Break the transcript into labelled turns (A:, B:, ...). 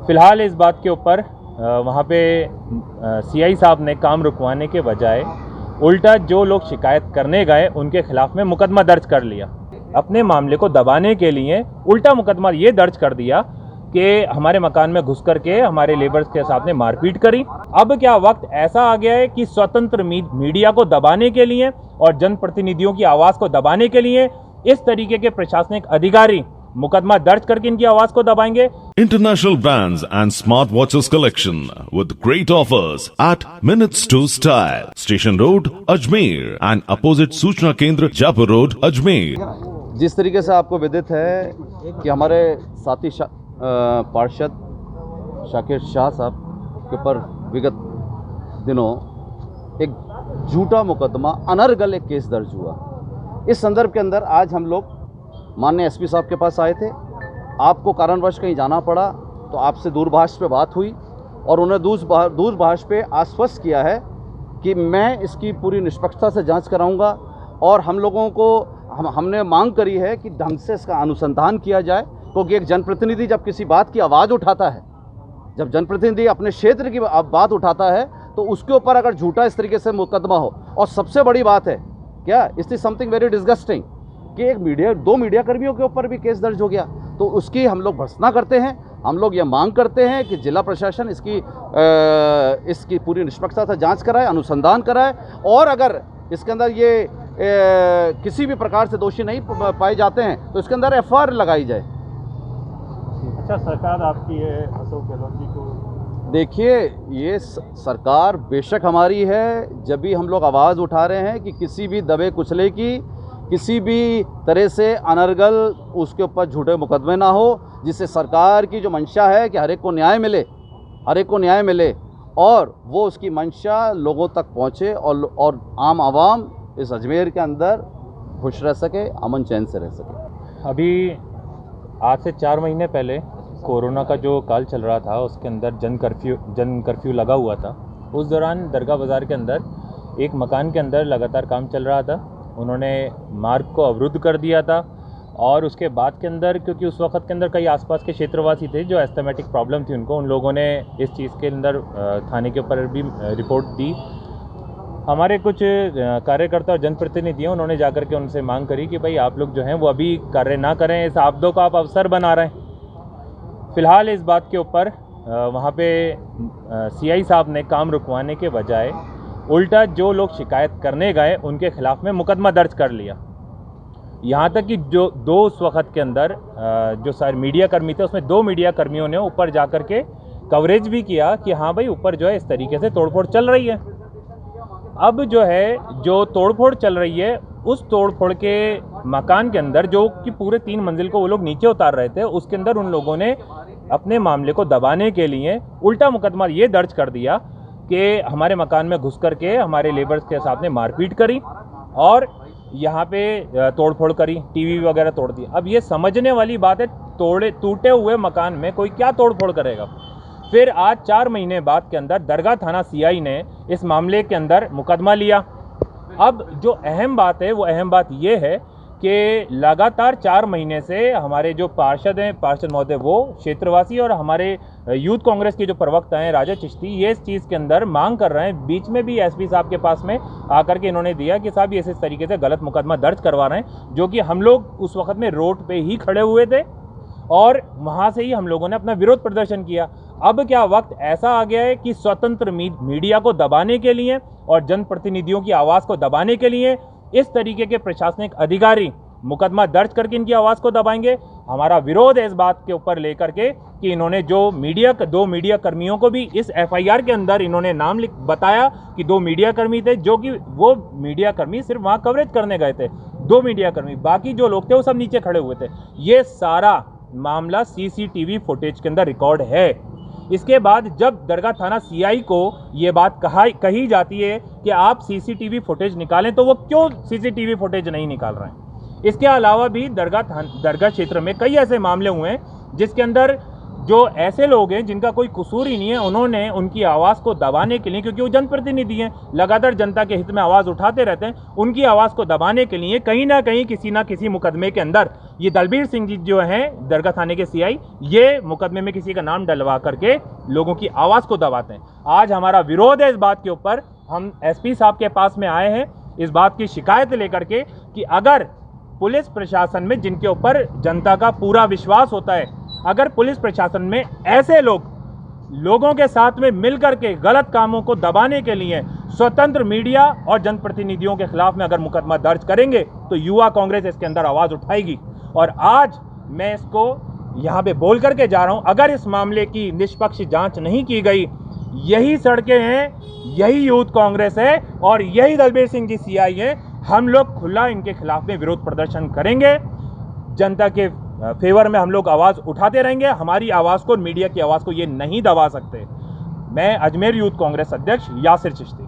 A: फ़िलहाल इस बात के ऊपर वहाँ पे सीआई साहब ने काम रुकवाने के बजाय उल्टा जो लोग शिकायत करने गए उनके खिलाफ में मुकदमा दर्ज कर लिया। अपने मामले को दबाने के लिए उल्टा मुकदमा ये दर्ज कर दिया कि हमारे मकान में घुस करके हमारे लेबर्स के साथ में मारपीट करी। अब क्या वक्त ऐसा आ गया है कि स्वतंत्र मीडिया को दबाने के लिए और जनप्रतिनिधियों की आवाज़ को दबाने के लिए इस तरीके के प्रशासनिक अधिकारी मुकदमा दर्ज करके इनकी आवाज को दबाएंगे।
B: International brands and smartwatches collection with great offers at Minutes to Style, Station Road, Ajmer and opposite सूचना केंद्र जापुर रोड, अजमेर।
C: जिस तरीके से आपको विदित है कि हमारे साथी पार्षद शाकिर शाह साहब के ऊपर विगत दिनों एक झूठा मुकदमा अनर्गल एक केस दर्ज हुआ। इस संदर्भ के अंदर आज हम लोग माननीय एसपी साहब के पास आए थे। आपको कारणवश कहीं जाना पड़ा तो आपसे दूरभाष पे बात हुई और उन्हें दूरभाष पे आश्वस्त किया है कि मैं इसकी पूरी निष्पक्षता से जांच कराऊंगा और हम लोगों को हमने मांग करी है कि ढंग से इसका अनुसंधान किया जाए, क्योंकि एक जनप्रतिनिधि जब किसी बात की आवाज़ उठाता है, जब जनप्रतिनिधि अपने क्षेत्र की बात उठाता है तो उसके ऊपर अगर झूठा इस तरीके से मुकदमा हो, और सबसे बड़ी बात है क्या, it is something very disgusting कि दो मीडिया कर्मियों के ऊपर भी केस दर्ज हो गया। तो उसकी हम लोग भर्त्सना करते हैं। हम लोग ये मांग करते हैं कि जिला प्रशासन इसकी पूरी निष्पक्षता से जांच कराए, अनुसंधान कराए और अगर इसके अंदर ये किसी भी प्रकार से दोषी नहीं पाए जाते हैं तो इसके अंदर एफआईआर लगाई जाए।
D: अच्छा, सरकार आपकी है अशोक गहलोत जी को?
C: देखिए, ये सरकार बेशक हमारी है। जब भी हम लोग आवाज़ उठा रहे हैं कि किसी भी दबे कुचले की, किसी भी तरह से अनर्गल उसके ऊपर झूठे मुकदमे ना हो, जिससे सरकार की जो मंशा है कि हर एक को न्याय मिले, हर एक को न्याय मिले और वो उसकी मंशा लोगों तक पहुँचे और आम आवाम इस अजमेर के अंदर खुश रह सके, अमन चैन से रह सके।
A: अभी आज से 4 महीने पहले कोरोना का जो काल चल रहा था उसके अंदर जन कर्फ्यू लगा हुआ था। उस दौरान दरगाह बाज़ार के अंदर एक मकान के अंदर लगातार काम चल रहा था। उन्होंने मार्ग को अवरुद्ध कर दिया था और उसके बाद के अंदर, क्योंकि उस वक्त के अंदर कई आसपास के क्षेत्रवासी थे जो एस्थमेटिक प्रॉब्लम थी उनको, उन लोगों ने इस चीज़ के अंदर थाने के ऊपर भी रिपोर्ट दी। हमारे कुछ कार्यकर्ता और जनप्रतिनिधियों उन्होंने जाकर के उनसे मांग करी कि भाई आप लोग जो हैं वो अभी कार्य ना करें, इस आपदों का आप अवसर बना रहे हैं। फ़िलहाल इस बात के ऊपर वहाँ पे सीआई साहब ने काम रुकवाने के बजाय उल्टा जो लोग शिकायत करने गए उनके खिलाफ में मुकदमा दर्ज कर लिया। यहाँ तक कि जो उस वक्त के अंदर जो सारे मीडिया कर्मी थे उसमें 2 मीडिया कर्मियों ने ऊपर जाकर के कवरेज भी किया कि हाँ भाई ऊपर जो है इस तरीके से तोड़फोड़ चल रही है। अब जो है जो तोड़फोड़ चल रही है उस तोड़फोड़ के मकान के अंदर जो कि पूरे 3 मंजिल को वो लोग नीचे उतार रहे थे, उसके अंदर उन लोगों ने अपने मामले को दबाने के लिए उल्टा मुकदमा ये दर्ज कर दिया कि हमारे मकान में घुस करके हमारे लेबर्स के साथ में मारपीट करी और यहाँ पे तोड़फोड़ करी, टीवी वगैरह तोड़ दी। अब ये समझने वाली बात है, टूटे हुए मकान में कोई क्या तोड़फोड़ करेगा। फिर आज 4 महीने बाद के अंदर दरगाह थाना सीआई ने इस मामले के अंदर मुकदमा लिया। अब जो अहम बात है वो अहम बात ये है कि लगातार 4 महीने से हमारे जो पार्षद हैं, पार्षद महोदय वो क्षेत्रवासी और हमारे यूथ कांग्रेस के जो प्रवक्ता हैं राजा चिश्ती, ये इस चीज़ के अंदर मांग कर रहे हैं। बीच में भी एसपी साहब के पास में आकर के इन्होंने दिया कि साहब ये इस तरीके से गलत मुकदमा दर्ज करवा रहे हैं, जो कि हम लोग उस वक्त में रोड पे ही खड़े हुए थे और वहाँ से ही हम लोगों ने अपना विरोध प्रदर्शन किया। अब क्या वक्त ऐसा आ गया है कि स्वतंत्र मीडिया को दबाने के लिए और जनप्रतिनिधियों की आवाज़ को दबाने के लिए इस तरीके के प्रशासनिक अधिकारी मुकदमा दर्ज करके इनकी आवाज़ को दबाएंगे। हमारा विरोध है इस बात के ऊपर लेकर के कि इन्होंने जो 2 मीडिया कर्मियों को भी इस एफआईआर के अंदर इन्होंने नाम बताया कि 2 मीडिया कर्मी थे, जो कि वो मीडिया कर्मी सिर्फ वहाँ कवरेज करने गए थे, 2 मीडिया कर्मी, बाकी जो लोग थे वो सब नीचे खड़े हुए थे। ये सारा मामला सीसीटीवी फुटेज के अंदर रिकॉर्ड है। इसके बाद जब दरगाह थाना सीआई को ये बात कही जाती है कि आप सीसीटीवी फुटेज निकालें, तो वो क्यों सीसीटीवी फुटेज नहीं निकाल रहे हैं। इसके अलावा भी दरगाह क्षेत्र में कई ऐसे मामले हुए हैं जिसके अंदर जो ऐसे लोग हैं जिनका कोई कसूर ही नहीं है, उन्होंने उनकी आवाज़ को दबाने के लिए, क्योंकि वो जनप्रतिनिधि हैं, लगातार जनता के हित में आवाज़ उठाते रहते हैं, उनकी आवाज़ को दबाने के लिए कहीं ना किसी मुकदमे के अंदर ये दलबीर सिंह जी जो हैं दरगाह थाने के सीआई, ये मुकदमे में किसी का नाम डलवा करके लोगों की आवाज़ को दबाते हैं। आज हमारा विरोध है इस बात के ऊपर। हम एसपी साहब के पास में आए हैं इस बात की शिकायत लेकर के कि अगर पुलिस प्रशासन में, जिनके ऊपर जनता का पूरा विश्वास होता है, अगर पुलिस प्रशासन में ऐसे लोगों के साथ में मिलकर के गलत कामों को दबाने के लिए स्वतंत्र मीडिया और जनप्रतिनिधियों के खिलाफ में अगर मुकदमा दर्ज करेंगे तो युवा कांग्रेस इसके अंदर आवाज उठाएगी। और आज मैं इसको यहाँ पे बोल करके जा रहा हूँ, अगर इस मामले की निष्पक्ष जांच नहीं की गई, यही सड़कें हैं, यही यूथ कांग्रेस है और यही दलबीर सिंह जी सीआई है, हम लोग खुला इनके खिलाफ में विरोध प्रदर्शन करेंगे। जनता के फेवर में हम लोग आवाज़ उठाते रहेंगे। हमारी आवाज़ को, मीडिया की आवाज़ को ये नहीं दबा सकते। मैं अजमेर यूथ कांग्रेस अध्यक्ष यासिर चिश्ती।